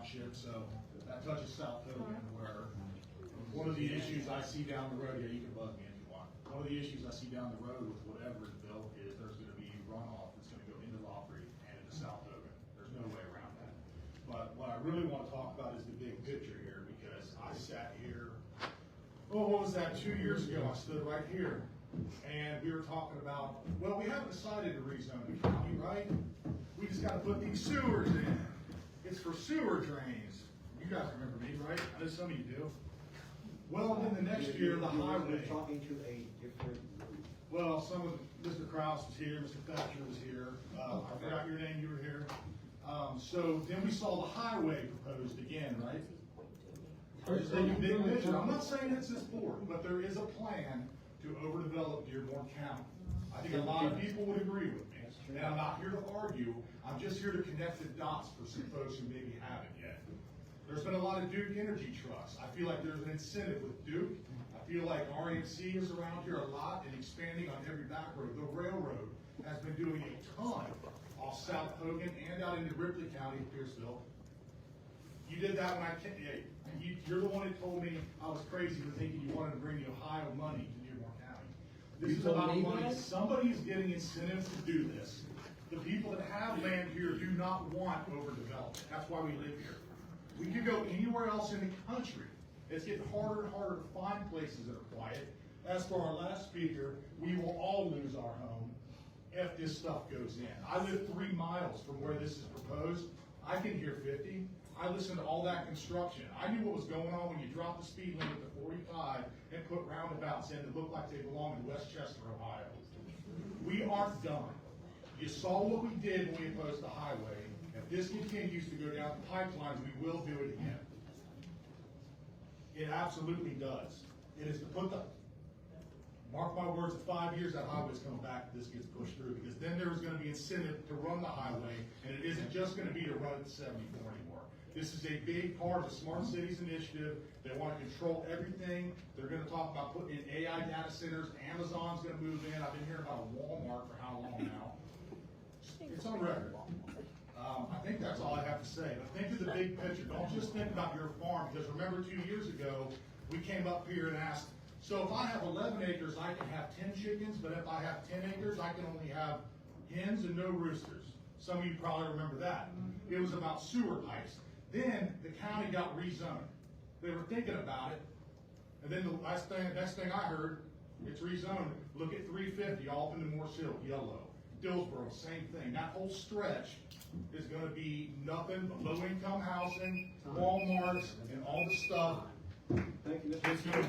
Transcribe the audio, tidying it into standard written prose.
township, so that touches South Hogan, where one of the issues I see down the road, yeah, you can bug me if you want. One of the issues I see down the road with whatever is built is there's gonna be runoff that's gonna go into Lawfrey and into South Hogan. There's no way around that. But what I really wanna talk about is the big picture here, because I sat here, what was that, 2 years ago, I stood right here, and we were talking about, well, we haven't decided to rezone the county, right? We just gotta put these sewers in. It's for sewer drains. You guys remember me, right? I know some of you do. Well, then the next year, the highway. You're talking to a different group. Well, some of, Mr. Kraus was here, Mr. Thatcher was here, I forgot your name, you were here. So then we saw the highway proposed again, right? I'm just taking big picture. I'm not saying it's this board, but there is a plan to overdevelop Dearborn County. I think a lot of people would agree with me, and I'm not here to argue, I'm just here to connect the dots for some folks who maybe haven't yet. There's been a lot of Duke Energy trusts. I feel like there's an incentive with Duke. I feel like RMC is around here a lot and expanding on every back road. The railroad has been doing a ton off South Hogan and out into Ripley County, Pierceville. You did that when I came, you're the one that told me I was crazy for thinking you wanted to bring the Ohio money to Dearborn County. This is about money. Somebody is getting incentives to do this. The people that have land here do not want overdevelopment. That's why we live here. We could go anywhere else in the country. It's getting harder and harder to find places that are quiet. As for our last speaker, we will all lose our home if this stuff goes in. I live 3 miles from where this is proposed. I can hear 50. I listened to all that construction. I knew what was going on when you dropped the speed limit to 45 and put roundabouts in that looked like they belonged in Westchester, Ohio. We aren't done. You saw what we did when we opposed the highway. If this continues to go down the pipelines, we will do it again. It absolutely does. It is to put the, mark my words, in 5 years that highway's coming back if this gets pushed through, because then there's gonna be incentive to run the highway, and it isn't just gonna be to run it to 74 anymore. This is a big part of the Smart Cities Initiative. They wanna control everything. They're gonna talk about putting in AI data centers. Amazon's gonna move in. I've been hearing about a Walmart for how long now? It's on record. I think that's all I have to say. But think of the big picture. Don't just think about your farm, because remember 2 years ago, we came up here and asked, so if I have 11 acres, I can have 10 chickens, but if I have 10 acres, I can only have hens and no roosters. Some of you probably remember that. It was about sewer pipes. Then the county got rezoned. They were thinking about it, and then the next thing I heard, it's rezoned. Look at 350 all up into Morse Hill, yellow. Dillsboro, same thing. That whole stretch is gonna be nothing but low-income housing, Walmarts, and all the stuff. Thank you, Mr. It's gonna